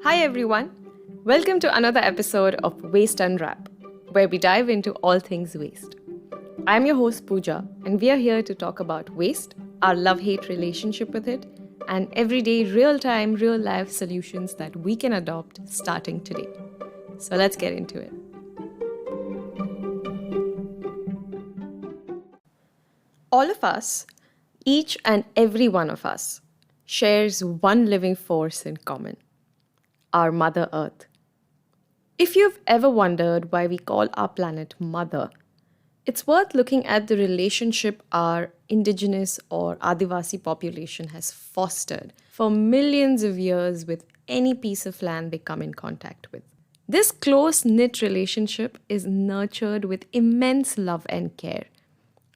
Hi everyone, welcome to another episode of Waste Unwrap, where we dive into all things waste. I'm your host Pooja, and we are here to talk about waste, our love-hate relationship with it, and everyday real-time, real-life solutions that we can adopt starting today. So let's get into it. All of us, each and every one of us, shares one living force in common: our Mother Earth. If you've ever wondered why we call our planet Mother, it's worth looking at the relationship our indigenous or Adivasi population has fostered for millions of years with any piece of land they come in contact with. This close knit relationship is nurtured with immense love and care,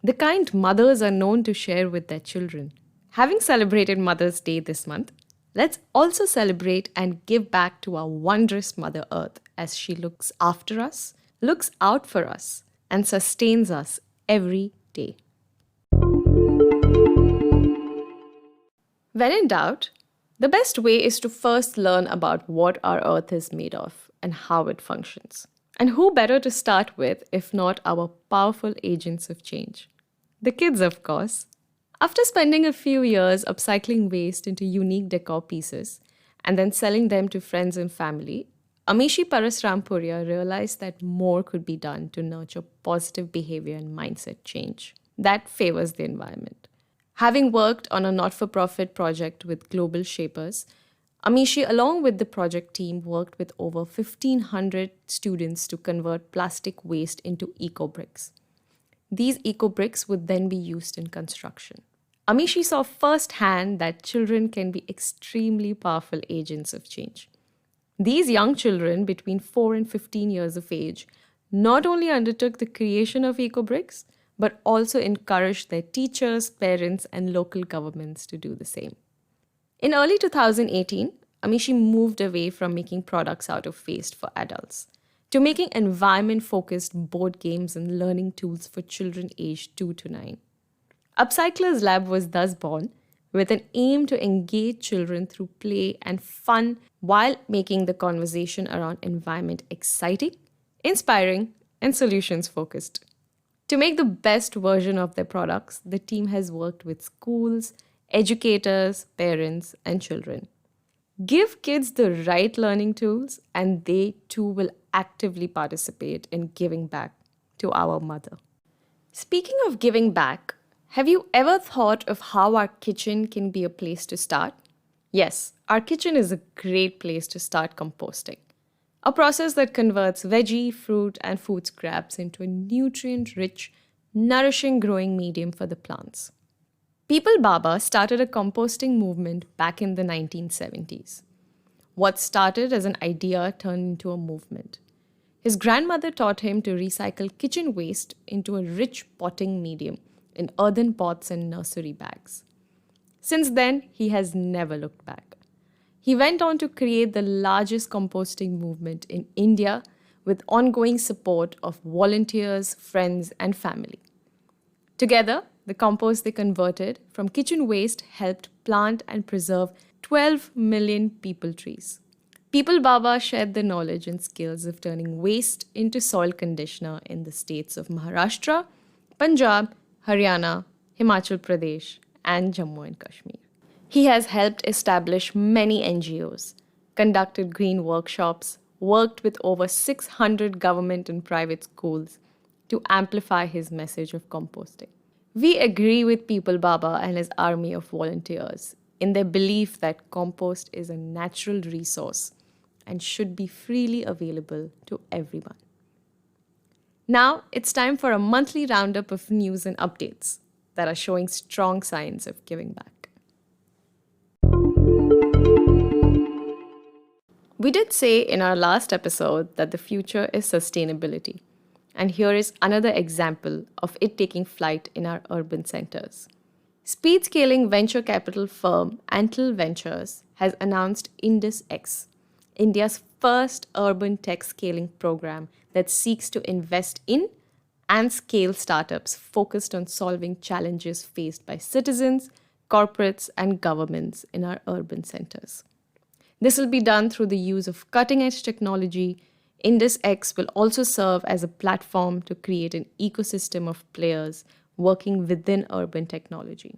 the kind mothers are known to share with their children. Having celebrated Mother's Day this month, let's also celebrate and give back to our wondrous Mother Earth as she looks after us, looks out for us, and sustains us every day. When in doubt, the best way is to first learn about what our Earth is made of and how it functions. And who better to start with if not our powerful agents of change? The kids, of course. After spending a few years upcycling waste into unique decor pieces and then selling them to friends and family, Amishi Parasrampuria realized that more could be done to nurture positive behavior and mindset change that favors the environment. Having worked on a not-for-profit project with Global Shapers, Amishi, along with the project team, worked with over 1,500 students to convert plastic waste into eco-bricks. These eco-bricks would then be used in construction. Amishi saw firsthand that children can be extremely powerful agents of change. These young children, between 4 and 15 years of age, not only undertook the creation of eco-bricks, but also encouraged their teachers, parents, and local governments to do the same. In early 2018, Amishi moved away from making products out of waste for adults to making environment-focused board games and learning tools for children aged 2 to 9. Upcyclers Lab was thus born with an aim to engage children through play and fun while making the conversation around environment exciting, inspiring, and solutions-focused. To make the best version of their products, the team has worked with schools, educators, parents, and children. Give kids the right learning tools, and they too will actively participate in giving back to our mother. Speaking of giving back, have you ever thought of how our kitchen can be a place to start? Yes, our kitchen is a great place to start composting, a process that converts veggie, fruit, and food scraps into a nutrient-rich, nourishing growing medium for the plants. People Baba started a composting movement back in the 1970s. What started as an idea turned into a movement. His grandmother taught him to recycle kitchen waste into a rich potting medium in earthen pots and nursery bags. Since then, he has never looked back. He went on to create the largest composting movement in India with ongoing support of volunteers, friends, and family. Together, the compost they converted from kitchen waste helped plant and preserve 12 million peepal trees. People Baba shared the knowledge and skills of turning waste into soil conditioner in the states of Maharashtra, Punjab, Haryana, Himachal Pradesh, and Jammu and Kashmir. He has helped establish many NGOs, conducted green workshops, worked with over 600 government and private schools to amplify his message of composting. We agree with People Baba and his army of volunteers in their belief that compost is a natural resource and should be freely available to everyone. Now, it's time for a monthly roundup of news and updates that are showing strong signs of giving back. We did say in our last episode that the future is sustainability. And here is another example of it taking flight in our urban centers. Speed scaling venture capital firm Antle Ventures has announced Indus X, India's first urban tech scaling program that seeks to invest in and scale startups focused on solving challenges faced by citizens, corporates, and governments in our urban centers. This will be done through the use of cutting-edge technology. IndusX will also serve as a platform to create an ecosystem of players working within urban technology.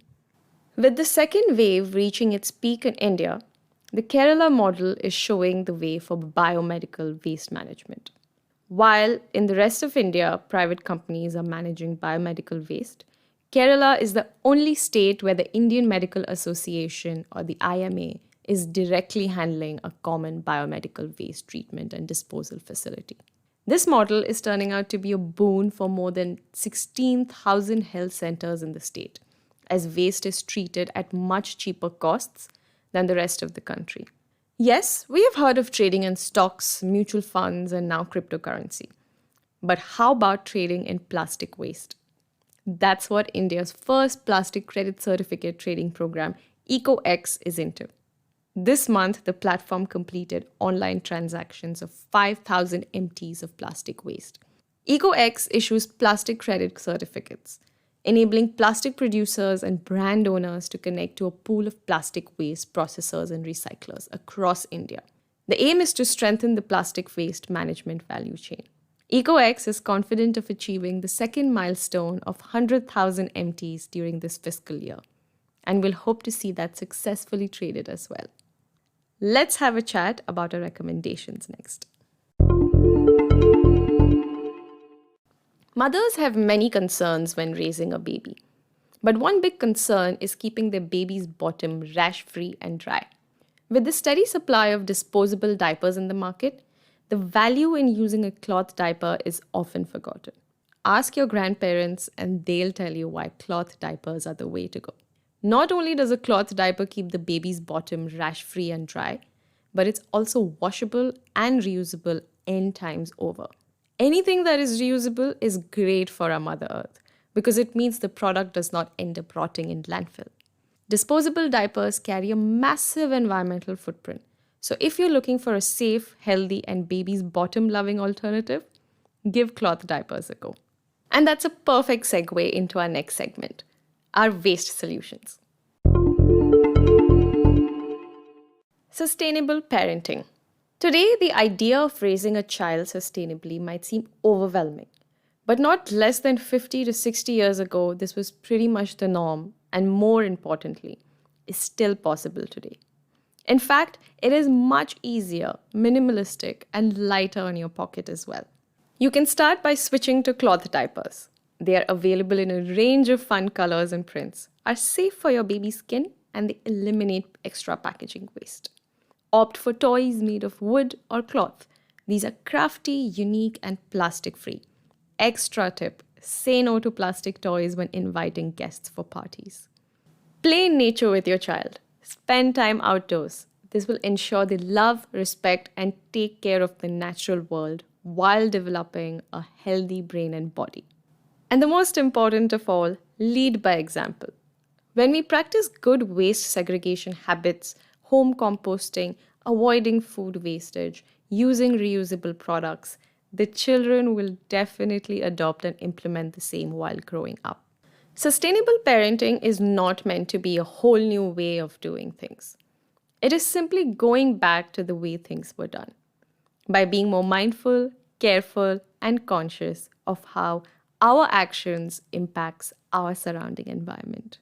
With the second wave reaching its peak in India, the Kerala model is showing the way for biomedical waste management. While in the rest of India, private companies are managing biomedical waste, Kerala is the only state where the Indian Medical Association, or the IMA, is directly handling a common biomedical waste treatment and disposal facility. This model is turning out to be a boon for more than 16,000 health centers in the state, as waste is treated at much cheaper costs than the rest of the country. Yes, we have heard of trading in stocks, mutual funds, and now cryptocurrency. But how about trading in plastic waste? That's what India's first plastic credit certificate trading program, EcoX, is into. This month, the platform completed online transactions of 5,000 MTs of plastic waste. EcoX issues plastic credit certificates, enabling plastic producers and brand owners to connect to a pool of plastic waste processors and recyclers across India. The aim is to strengthen the plastic waste management value chain. EcoX is confident of achieving the second milestone of 100,000 MTs during this fiscal year, and will hope to see that successfully traded as well. Let's have a chat about our recommendations next. Mothers have many concerns when raising a baby. But one big concern is keeping their baby's bottom rash-free and dry. With the steady supply of disposable diapers in the market, the value in using a cloth diaper is often forgotten. Ask your grandparents and they'll tell you why cloth diapers are the way to go. Not only does a cloth diaper keep the baby's bottom rash-free and dry, but it's also washable and reusable n times over. Anything that is reusable is great for our Mother Earth because it means the product does not end up rotting in landfill. Disposable diapers carry a massive environmental footprint. So if you're looking for a safe, healthy, and baby's bottom-loving alternative, give cloth diapers a go. And that's a perfect segue into our next segment, our waste solutions. Sustainable parenting. Today, the idea of raising a child sustainably might seem overwhelming, but not less than 50 to 60 years ago, this was pretty much the norm, and more importantly, is still possible today. In fact, it is much easier, minimalistic, and lighter on your pocket as well. You can start by switching to cloth diapers. They are available in a range of fun colors and prints, are safe for your baby's skin, and they eliminate extra packaging waste. Opt for toys made of wood or cloth. These are crafty, unique, and plastic-free. Extra tip, say no to plastic toys when inviting guests for parties. Play in nature with your child. Spend time outdoors. This will ensure they love, respect, and take care of the natural world while developing a healthy brain and body. And the most important of all, lead by example. When we practice good waste segregation habits, home composting, avoiding food wastage, using reusable products, the children will definitely adopt and implement the same while growing up. Sustainable parenting is not meant to be a whole new way of doing things. It is simply going back to the way things were done, by being more mindful, careful, and conscious of how our actions impacts our surrounding environment.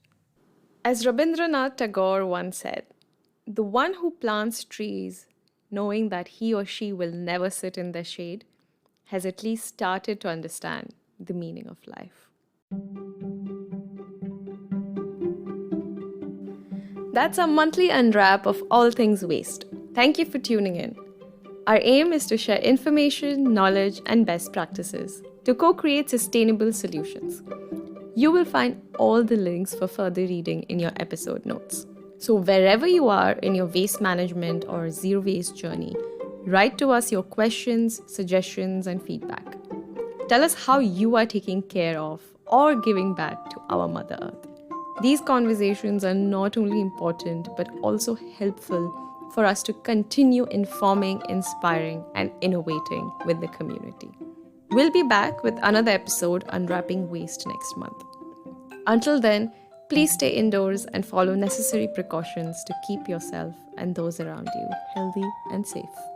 As Rabindranath Tagore once said, the one who plants trees, knowing that he or she will never sit in their shade, has at least started to understand the meaning of life. That's our monthly unwrap of all things waste. Thank you for tuning in. Our aim is to share information, knowledge, and best practices to co-create sustainable solutions. You will find all the links for further reading in your episode notes. So wherever you are in your waste management or zero waste journey, write to us your questions, suggestions, and feedback. Tell us how you are taking care of or giving back to our Mother Earth. These conversations are not only important but also helpful for us to continue informing, inspiring, and innovating with the community. We'll be back with another episode unwrapping waste next month. Until then, Please stay indoors and follow necessary precautions to keep yourself and those around you healthy and safe.